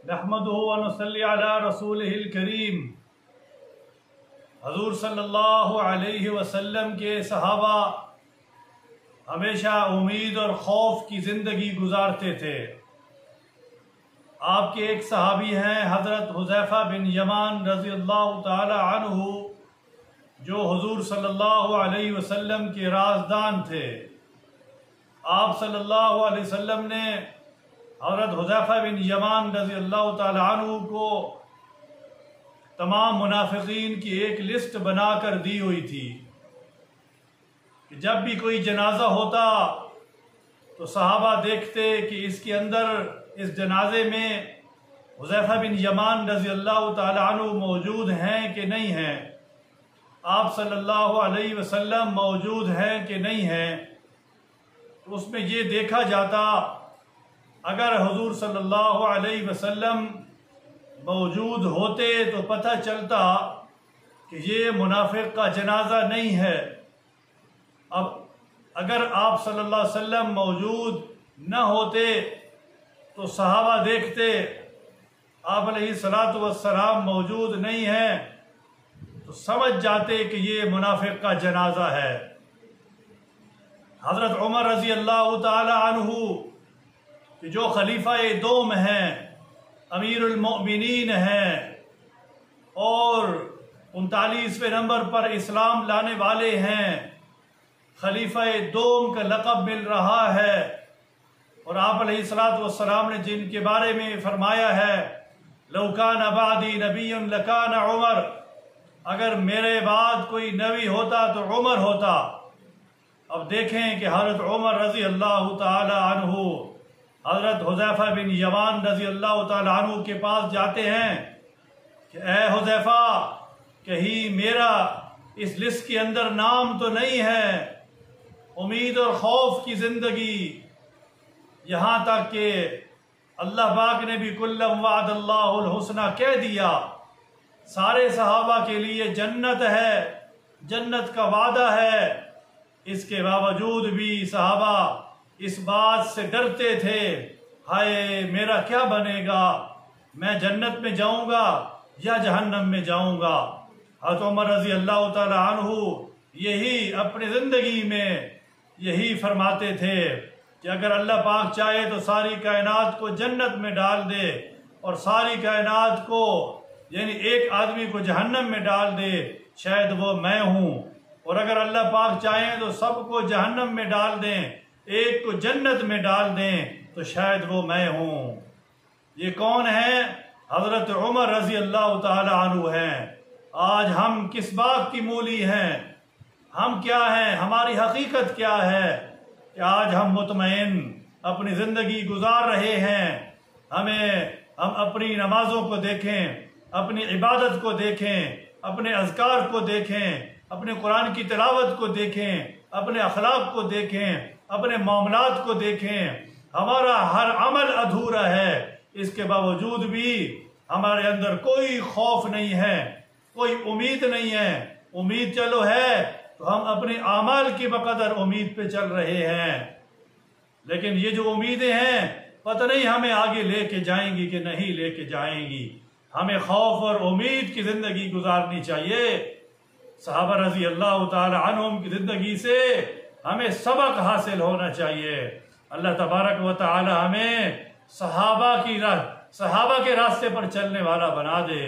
نحمدہ و نصلی علی رسولہ الکریم۔ حضور صلی اللہ علیہ وسلم کے صحابہ ہمیشہ امید اور خوف کی زندگی گزارتے تھے۔ آپ کے ایک صحابی ہیں حضرت حذیفہ بن یمان رضی اللہ تعالی عنہ، جو حضور صلی اللہ علیہ وسلم کے رازدان تھے۔ آپ صلی اللہ علیہ وسلم نے حضرت حذیفہ بن یمان رضی اللہ تعالی عنہ کو تمام منافقین کی ایک لسٹ بنا کر دی ہوئی تھی کہ جب بھی کوئی جنازہ ہوتا تو صحابہ دیکھتے کہ اس کے اندر اس جنازے میں حذیفہ بن یمان رضی اللہ تعالی عنہ موجود ہیں کہ نہیں ہیں، آپ صلی اللہ علیہ وسلم موجود ہیں کہ نہیں ہیں۔ تو اس میں یہ دیکھا جاتا اگر حضور صلی اللہ علیہ وسلم موجود ہوتے تو پتہ چلتا کہ یہ منافق کا جنازہ نہیں ہے۔ اب اگر آپ صلی اللہ علیہ وسلم موجود نہ ہوتے تو صحابہ دیکھتے آپ علیہ الصلوۃ والسلام موجود نہیں ہیں تو سمجھ جاتے کہ یہ منافق کا جنازہ ہے۔ حضرت عمر رضی اللہ تعالی عنہ کہ جو خلیفہ دوم ہیں، امیر المؤمنین ہیں اور 39ویں نمبر پر اسلام لانے والے ہیں، خلیفہ دوم کا لقب مل رہا ہے، اور آپ علیہ الصلوۃ والسلام نے جن کے بارے میں فرمایا ہے لو کان بعدی نبی لکان عمر، اگر میرے بعد کوئی نبی ہوتا تو عمر ہوتا۔ اب دیکھیں کہ حضرت عمر رضی اللہ تعالی عنہ حضرت حذیفہ بن یمان رضی اللہ تعالی عنہ کے پاس جاتے ہیں کہ اے حذیفہ، کہیں میرا اس لسٹ کے اندر نام تو نہیں ہے۔ امید اور خوف کی زندگی، یہاں تک کہ اللہ پاک نے بھی کلم وعد اللہ الحسنہ کہہ دیا، سارے صحابہ کے لیے جنت ہے، جنت کا وعدہ ہے۔ اس کے باوجود بھی صحابہ اس بات سے ڈرتے تھے، ہائے میرا کیا بنے گا، میں جنت میں جاؤں گا یا جہنم میں جاؤں گا۔ حضرت عمر رضی اللہ تعالی عنہ یہی اپنی زندگی میں یہی فرماتے تھے کہ اگر اللہ پاک چاہے تو ساری کائنات کو جنت میں ڈال دے اور ساری کائنات کو یعنی ایک آدمی کو جہنم میں ڈال دے، شاید وہ میں ہوں، اور اگر اللہ پاک چاہیں تو سب کو جہنم میں ڈال دیں، ایک کو جنت میں ڈال دیں تو شاید وہ میں ہوں۔ یہ کون ہیں؟ حضرت عمر رضی اللہ تعالی عنہ ہیں۔ آج ہم کس بات کی مولی ہیں؟ ہم کیا ہیں؟ ہماری حقیقت کیا ہے کہ آج ہم مطمئن اپنی زندگی گزار رہے ہیں؟ ہم اپنی نمازوں کو دیکھیں، اپنی عبادت کو دیکھیں، اپنے اذکار کو دیکھیں، اپنے قرآن کی تلاوت کو دیکھیں، اپنے اخلاق کو دیکھیں، اپنے معاملات کو دیکھیں۔ ہمارا ہر عمل ادھورا ہے، اس کے باوجود بھی ہمارے اندر کوئی خوف نہیں ہے، کوئی امید نہیں ہے۔ امید چلو ہے تو ہم اپنے اعمال کی بقدر امید پہ چل رہے ہیں، لیکن یہ جو امیدیں ہیں پتہ نہیں ہمیں آگے لے کے جائیں گی کہ نہیں لے کے جائیں گی۔ ہمیں خوف اور امید کی زندگی گزارنی چاہیے۔ صحابہ رضی اللہ تعالی عنہم کی زندگی سے ہمیں سبق حاصل ہونا چاہیے۔ اللہ تبارک و تعالی ہمیں صحابہ کے راستے پر چلنے والا بنا دے۔